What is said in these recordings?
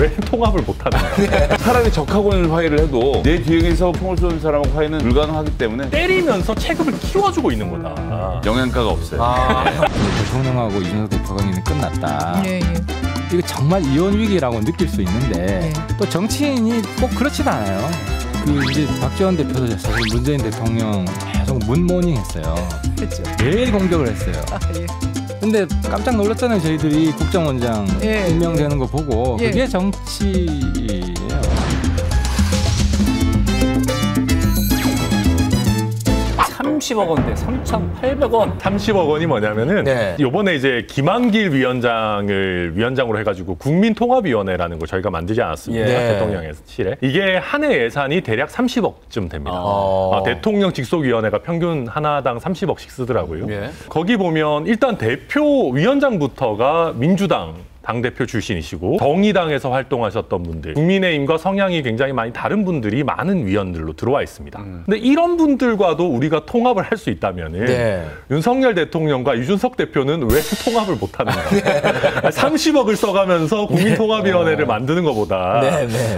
왜 통합을 못하는가. 차라리 적하고는 화해를 해도 내 뒤에서 총을 쏘는 사람하고 화해는 불가능하기 때문에 때리면서 체급을 키워주고 있는 거다. 영양가가 없어요. 대통령하고 이준석 대표 관계는 끝났다. 예. 이거 정말 이혼 위기라고 느낄 수 있는데 또 정치인이 꼭 그렇지도 않아요. 이제 박지원 대표도 사실 문재인 대통령 계속 문모닝 했어요. 그렇죠. 매일 공격을 했어요. 예. 근데 깜짝 놀랐잖아요. 저희들이 국정원장 임명되는 거 보고 그게 정치예요. 30억 원대 3,800원. 30억 원이 뭐냐면은 요번에 이제 김한길 위원장으로 해가지고 국민통합위원회라는 걸 저희가 만들지 않았습니까? 대통령실에. 이게 한 해 예산이 대략 30억쯤 됩니다. 대통령 직속위원회가 평균 하나당 30억씩 쓰더라고요. 거기 보면 일단 위원장부터가 민주당 당대표 출신이시고 정의당에서 활동하셨던 분들, 국민의힘과 성향이 굉장히 많이 다른 분들이 많은 위원들로 들어와 있습니다. 근데 이런 분들과도 우리가 통합을 할 수 있다면은 윤석열 대통령과 이준석 대표는 왜 통합을 못하는가? 30억을 써가면서 국민통합위원회를 만드는 것보다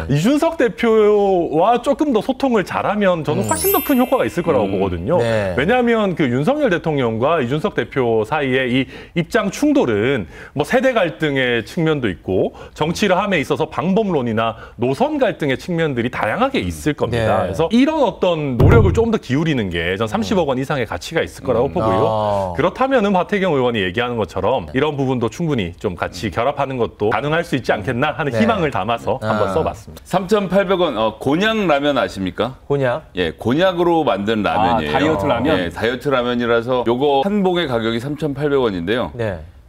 이준석 대표와 조금 더 소통을 잘하면 저는 훨씬 더 큰 효과가 있을 거라고 보거든요. 왜냐하면 그 윤석열 대통령과 이준석 대표 사이의 이 입장 충돌은 뭐 세대 갈등의 측면도 있고 정치를 함에 있어서 방법론이나 노선 갈등의 측면들이 다양하게 있을 겁니다. 그래서 이런 어떤 노력을 좀 더 기울이는 게 전 30억 원 이상의 가치가 있을 거라고 보고요. 그렇다면은 하태경 의원이 얘기하는 것처럼 이런 부분도 충분히 좀 같이 결합하는 것도 가능할 수 있지 않겠나 하는 희망을 담아서 한번 써봤습니다. 3,800원 곤약 라면 아십니까? 곤약? 예, 곤약으로 만든 라면이에요. 다이어트 라면? 예, 다이어트 라면이라서 요거 한 봉의 가격이 3,800원인데요.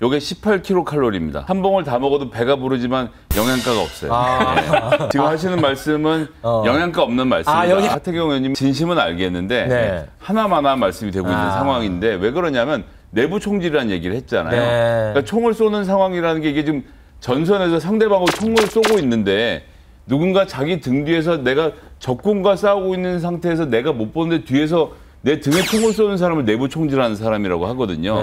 요게 18kcal입니다. 한 봉을 다 먹어도 배가 부르지만 영양가가 없어요. 지금 하시는 말씀은 영양가 없는 말씀입니다. 하태경 의원님 진심은 알겠는데 하나마나 말씀이 되고 있는 상황인데 왜 그러냐면 내부 총질이라는 얘기를 했잖아요. 그러니까 총을 쏘는 상황이라는 게 이게 지금 전선에서 상대방으로 총을 쏘고 있는데 누군가 자기 등 뒤에서 내가 적군과 싸우고 있는 상태에서 내가 못 보는데 뒤에서 내 등에 총을 쏘는 사람을 내부 총질하는 사람이라고 하거든요.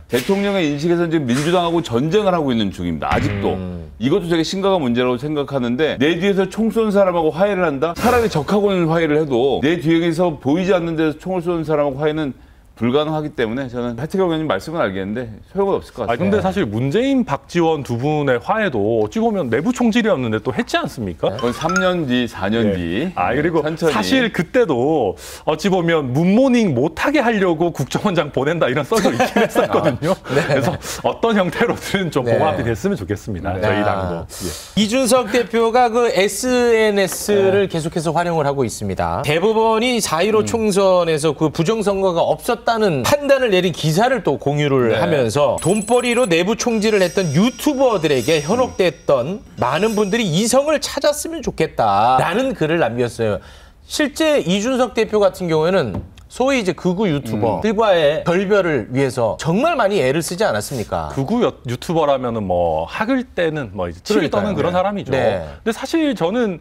대통령의 인식에서는 지금 민주당하고 전쟁을 하고 있는 중입니다. 아직도. 이것도 되게 심각한 문제라고 생각하는데 내 뒤에서 총 쏘는 사람하고 화해를 한다? 차라리 적하고는 화해를 해도 내 뒤에서 보이지 않는 데서 총을 쏘는 사람하고 화해는 불가능하기 때문에 저는 하태경 의원님 말씀은 알겠는데 소용은 없을 것 같아요. 근데 사실 문재인, 박지원 두 분의 화해도 어찌 보면 내부 총질이었는데 또 했지 않습니까? 그건 3년 뒤, 4년 뒤. 그리고 천천히. 사실 그때도 어찌 보면 문모닝 못하게 하려고 국정원장 보낸다 이런 썰도 있긴 했었거든요. 그래서 어떤 형태로든 좀 봉합이 됐으면 좋겠습니다. 저희 당도. 이준석 대표가 그 SNS를 계속해서 활용을 하고 있습니다. 대법원이 4.15 총선에서 그 부정선거가 없었다는 판단을 내린 기사를 또 공유를 하면서 돈벌이로 내부 총질을 했던 유튜버들에게 현혹됐던 많은 분들이 이성을 찾았으면 좋겠다라는 글을 남겼어요. 실제 이준석 대표 같은 경우에는 소위 이제 극우 유튜버들과의 결별을 위해서 정말 많이 애를 쓰지 않았습니까? 극우 유튜버라면은 뭐 학을 때는 뭐 이제 치를 떠는 그런 사람이죠. 근데 사실 저는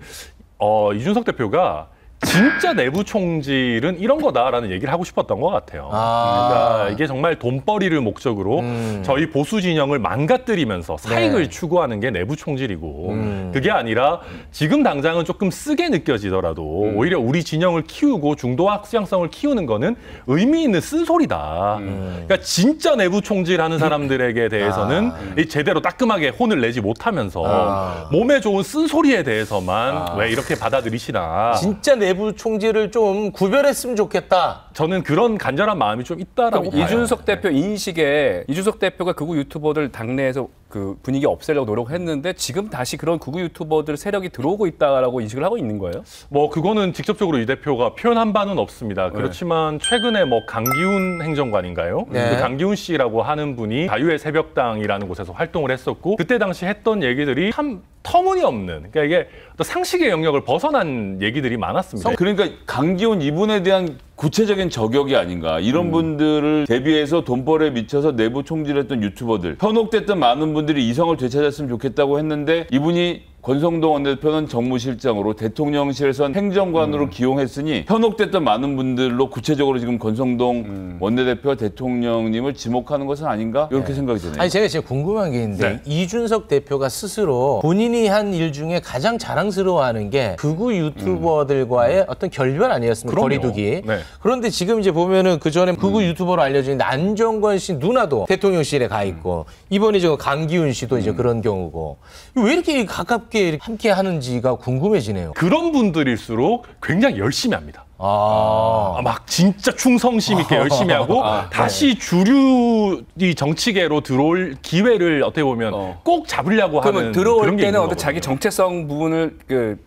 이준석 대표가 진짜 내부 총질은 이런 거다라는 얘기를 하고 싶었던 것 같아요. 그러니까 이게 정말 돈벌이를 목적으로 저희 보수 진영을 망가뜨리면서 사익을 추구하는 게 내부 총질이고 그게 아니라 지금 당장은 조금 쓰게 느껴지더라도 오히려 우리 진영을 키우고 중도화 수양성을 키우는 거는 의미 있는 쓴소리다. 그러니까 진짜 내부 총질하는 사람들에게 대해서는 제대로 따끔하게 혼을 내지 못하면서 몸에 좋은 쓴소리에 대해서만 왜 이렇게 받아들이시나. 진짜 내부 총질을 좀 구별했으면 좋겠다. 저는 그런 간절한 마음이 좀 있다라고 봐요. 이준석 대표 인식에 이준석 대표가 극우 유튜버들 당내에서 그 분위기 없애려고 노력했는데 지금 다시 그런 극우 유튜버들 세력이 들어오고 있다라고 인식을 하고 있는 거예요? 뭐 그거는 직접적으로 이 대표가 표현한 바는 없습니다. 그렇지만 최근에 뭐 강기훈 행정관인가요? 그 강기훈 씨라고 하는 분이 자유의 새벽당이라는 곳에서 활동을 했었고 그때 당시 했던 얘기들이 참 터무니없는, 그러니까 이게 또 상식의 영역을 벗어난 얘기들이 많았습니다. 그러니까 강기훈 이분에 대한 구체적인 저격이 아닌가. 이런 분들을 대비해서 돈벌이에 미쳐서 내부 총질했던 유튜버들, 현혹됐던 많은 분들이 이성을 되찾았으면 좋겠다고 했는데 이분이 권성동 원내대표는 정무실장으로 대통령실에선 행정관으로 기용했으니 현혹됐던 많은 분들로 구체적으로 지금 권성동 원내대표 대통령님을 지목하는 것은 아닌가 이렇게 생각이 드네요. 아니 제가 진짜 궁금한 게 있는데 이준석 대표가 스스로 본인이 한 일 중에 가장 자랑스러워하는 게 극우 유튜버들과의 어떤 결별 아니었습니까? 거리두기. 네. 그런데 지금 이제 보면은 그 전에 극우 유튜버로 알려진 안정권 씨 누나도 대통령실에 가 있고 이번에 저 강기훈 씨도 이제 그런 경우고 왜 이렇게 가깝게 함께 하는지가 궁금해지네요. 그런 분들일수록 굉장히 열심히 합니다. 막 진짜 충성심 있게 열심히 하고 다시 주류 이 정치계로 들어올 기회를 어떻게 보면 꼭 잡으려고 하는 들어올 그런 게 때는 있는 어떤 자기 정체성 부분을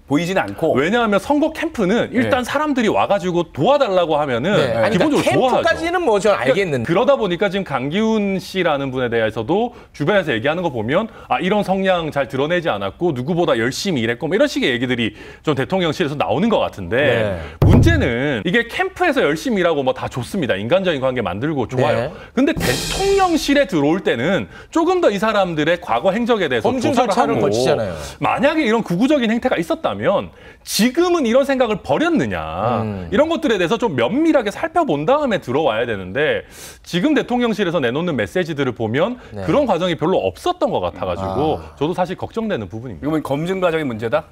보이지는 않고 왜냐하면 선거 캠프는 일단 사람들이 와가지고 도와달라고 하면은 기본적으로 좋아하죠. 캠프까지는 뭐 전 알겠는데 그러다 보니까 지금 강기훈 씨라는 분에 대해서도 주변에서 얘기하는 거 보면 이런 성향 잘 드러내지 않았고 누구보다 열심히 일했고 뭐 이런 식의 얘기들이 좀 대통령실에서 나오는 것 같은데 문제는 이게 캠프에서 열심히 일하고 뭐 다 좋습니다. 인간적인 관계 만들고 좋아요. 근데 대통령실에 들어올 때는 조금 더 이 사람들의 과거 행적에 대해서 검증 조사를 절차를 하고 거치잖아요. 만약에 이런 극우적인 행태가 있었다면 지금은 이런 생각을 버렸느냐 이런 것들에 대해서 좀 면밀하게 살펴본 다음에 들어와야 되는데 지금 대통령실에서 내놓는 메시지들을 보면 그런 과정이 별로 없었던 것 같아가지고 저도 사실 걱정되는 부분입니다. 이건 검증 과정의 문제다?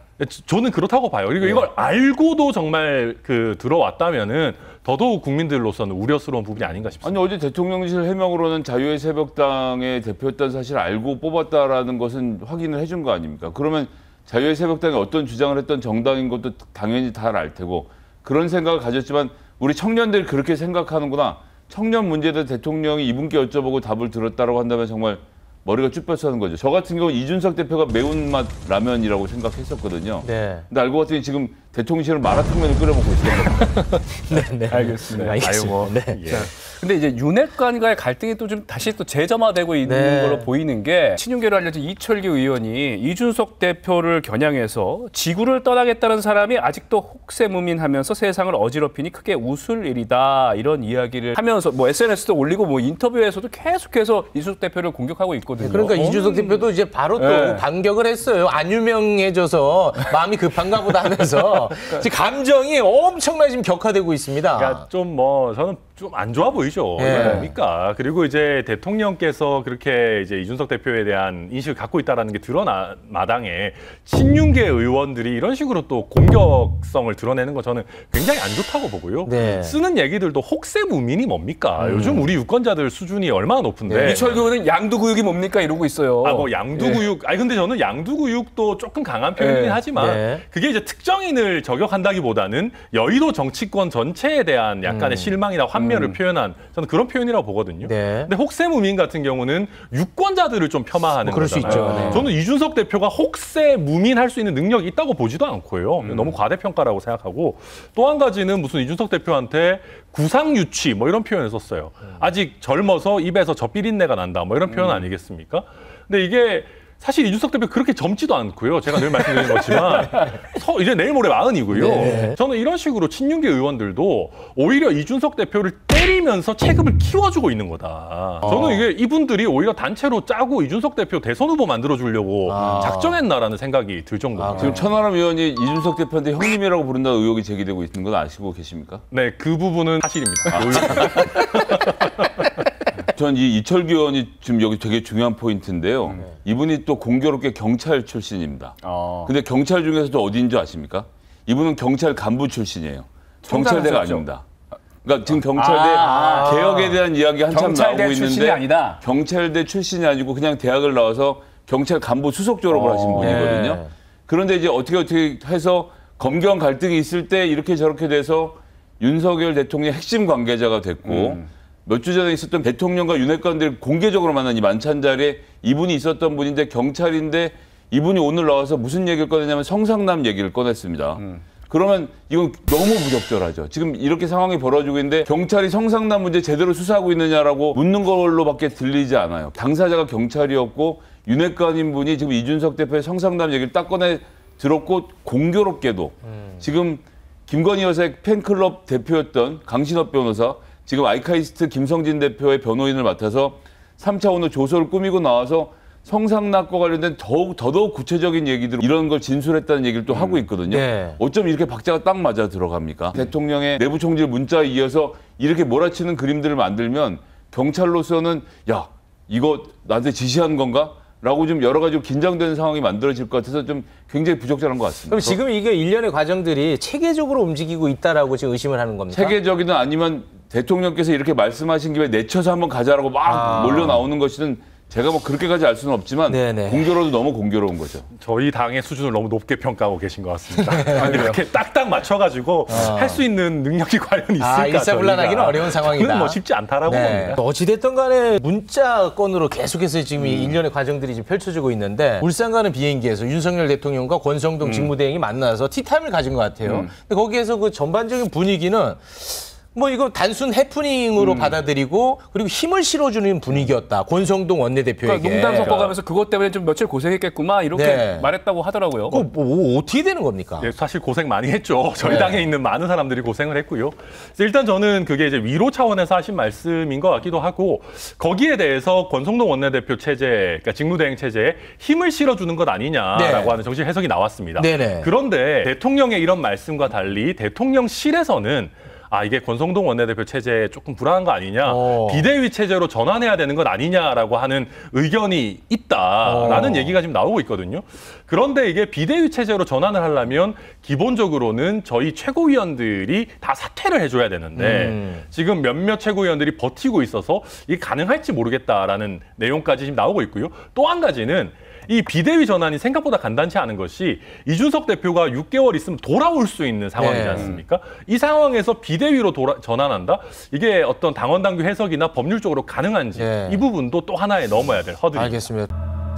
저는 그렇다고 봐요. 그리고 이걸 알고도 정말 들어왔다면은 더더욱 국민들로서는 우려스러운 부분이 아닌가 싶습니다. 아니 어제 대통령실 해명으로는 자유의 새벽당의 대표였다는 사실을 알고 뽑았다라는 것은 확인을 해준 거 아닙니까? 그러면 자유의 새벽당이 어떤 주장을 했던 정당인 것도 당연히 다 알 테고 그런 생각을 가졌지만 우리 청년들이 그렇게 생각하는구나. 청년 문제에 대해 대통령이 이분께 여쭤보고 답을 들었다고 한다면 정말 머리가 쭈뼛하는 거죠. 저 같은 경우는 이준석 대표가 매운맛 라면이라고 생각했었거든요. 근데 알고 봤더니 지금 대통령실은 마라탕면을 끓여 먹고 있어요. 네. 알겠습니다. 알겠습니다. 예. 근데 이제 윤핵관과의 갈등이 또 좀 다시 또 재점화되고 있는 걸로 보이는 게 친윤계로 알려진 이철규 의원이 이준석 대표를 겨냥해서 지구를 떠나겠다는 사람이 아직도 혹세무민하면서 세상을 어지럽히니 크게 웃을 일이다 이런 이야기를 하면서 뭐 SNS도 올리고 뭐 인터뷰에서도 계속해서 이준석 대표를 공격하고 있거든요. 그러니까 이준석 대표도 이제 바로 또 반격을 했어요. 안 유명해져서 마음이 급한가 보다 하면서 지금 감정이 엄청나게 지금 격화되고 있습니다. 그러니까 좀 저는 좀 안 좋아 보이죠. 이게 뭡니까? 그리고 이제 대통령께서 그렇게 이제 이준석 대표에 대한 인식을 갖고 있다라는 게 드러나 마당에 친윤계 의원들이 이런 식으로 또 공격성을 드러내는 거 저는 굉장히 안 좋다고 보고요. 쓰는 얘기들도 혹세무민이 뭡니까? 요즘 우리 유권자들 수준이 얼마나 높은데. 이철규 의원은 양두구육이 뭡니까 이러고 있어요. 뭐 양두구육. 근데 저는 양두구육도 조금 강한 표현이긴 하지만 그게 이제 특정인을 저격한다기보다는 여의도 정치권 전체에 대한 약간의 실망이나 환멸을 표현한 저는 그런 표현이라고 보거든요. 근데 혹세무민 같은 경우는 유권자들을 좀 폄하하는 그럴 수 거잖아요. 있죠. 저는 이준석 대표가 혹세무민할 수 있는 능력이 있다고 보지도 않고요. 너무 과대평가라고 생각하고 또 한 가지는 무슨 이준석 대표한테 구상유취 뭐 이런 표현을 썼어요. 아직 젊어서 입에서 저 비린내가 난다 뭐 이런 표현 아니겠습니까? 근데 이게 사실 이준석 대표 그렇게 젊지도 않고요. 제가 늘 말씀드리는 거지만 이제 내일 모레 40이고요. 저는 이런 식으로 친윤계 의원들도 오히려 이준석 대표를 때리면서 체급을 키워주고 있는 거다. 저는 이게 이분들이 오히려 단체로 짜고 이준석 대표 대선 후보 만들어주려고 작정했나라는 생각이 들 정도입니다. 지금 천하람 의원이 이준석 대표한테 형님이라고 부른다는 의혹이 제기되고 있는 건 아시고 계십니까? 네, 그 부분은 사실입니다. 전 이 이철규 의원이 지금 여기 되게 중요한 포인트인데요. 이분이 또 공교롭게 경찰 출신입니다. 근데 경찰 중에서도 어디인 줄 아십니까? 이분은 경찰 간부 출신이에요. 경찰대가 아닙니다. 그러니까 지금 경찰대 개혁에 대한 이야기 한참 나오고 있는데 아니다. 경찰대 출신이 아니고 그냥 대학을 나와서 경찰 간부 수석 졸업을 하신 분이거든요. 그런데 이제 어떻게 해서 검경 갈등이 있을 때 이렇게 저렇게 돼서 윤석열 대통령의 핵심 관계자가 됐고 몇 주 전에 있었던 대통령과 윤핵관들 공개적으로 만난 이 만찬 자리에 이분이 있었던 분인데 경찰인데 이분이 오늘 나와서 무슨 얘기를 꺼냈냐면 성상남 얘기를 꺼냈습니다. 그러면 이건 너무 부적절하죠. 지금 이렇게 상황이 벌어지고 있는데 경찰이 성상남 문제 제대로 수사하고 있느냐라고 묻는 걸로밖에 들리지 않아요. 당사자가 경찰이었고 윤핵관인 분이 지금 이준석 대표의 성상남 얘기를 딱 꺼내 들었고 공교롭게도 지금 김건희 여사의 팬클럽 대표였던 강신업 변호사 지금 아이카이스트 김성진 대표의 변호인을 맡아서 3차 오늘 조서를 꾸미고 나와서 성상납과 관련된 더더욱 구체적인 얘기들 이런 걸 진술했다는 얘기를 또 하고 있거든요. 네. 어쩜 이렇게 박자가 딱 맞아 들어갑니까? 대통령의 내부 총질 문자에 이어서 이렇게 몰아치는 그림들을 만들면 경찰로서는 야 이거 나한테 지시한 건가? 라고 좀 여러 가지 긴장되는 상황이 만들어질 것 같아서 좀 굉장히 부적절한 것 같습니다. 그럼 지금 이게 일련의 과정들이 체계적으로 움직이고 있다라고 지금 의심을 하는 겁니까? 체계적이든 아니면 대통령께서 이렇게 말씀하신 김에 내쳐서 한번 가자라고 막 몰려 나오는 것이든 제가 뭐 그렇게까지 알 수는 없지만 네네. 공교로도 너무 공교로운 거죠. 저희 당의 수준을 너무 높게 평가하고 계신 것 같습니다. 아니, 이렇게 딱딱 맞춰가지고 할 수 있는 능력이 과연 있을까? 일사불란하기는 어려운 상황이다. 그건 뭐 쉽지 않다라고 봅니다. 어찌됐든 간에 문자건으로 계속해서 지금 이 일련의 과정들이 지금 펼쳐지고 있는데 울산 가는 비행기에서 윤석열 대통령과 권성동 직무대행이 만나서 티타임을 가진 것 같아요. 근데 거기에서 그 전반적인 분위기는 뭐 이거 단순 해프닝으로 받아들이고 그리고 힘을 실어주는 분위기였다. 권성동 원내대표에게. 그러니까 농담 섞어가면서 그것 때문에 좀 며칠 고생했겠구만 이렇게 말했다고 하더라고요. 뭐 어떻게 되는 겁니까? 예, 사실 고생 많이 했죠. 저희 당에 있는 많은 사람들이 고생을 했고요. 그래서 일단 저는 그게 이제 위로 차원에서 하신 말씀인 것 같기도 하고 거기에 대해서 권성동 원내대표 체제, 그러니까 직무대행 체제에 힘을 실어주는 것 아니냐라고 하는 정식 해석이 나왔습니다. 네네. 그런데 대통령의 이런 말씀과 달리 대통령실에서는 이게 권성동 원내대표 체제에 조금 불안한 거 아니냐, 비대위 체제로 전환해야 되는 것 아니냐라고 하는 의견이 있다라는 얘기가 지금 나오고 있거든요. 그런데 이게 비대위 체제로 전환을 하려면 기본적으로는 저희 최고위원들이 다 사퇴를 해줘야 되는데 지금 몇몇 최고위원들이 버티고 있어서 이게 가능할지 모르겠다라는 내용까지 지금 나오고 있고요. 또 한 가지는 이 비대위 전환이 생각보다 간단치 않은 것이 이준석 대표가 6개월 있으면 돌아올 수 있는 상황이지 않습니까? 이 상황에서 비대위로 전환한다? 이게 어떤 당원당규 해석이나 법률적으로 가능한지 이 부분도 또 하나의 넘어야 될 허들입니다. 알겠습니다.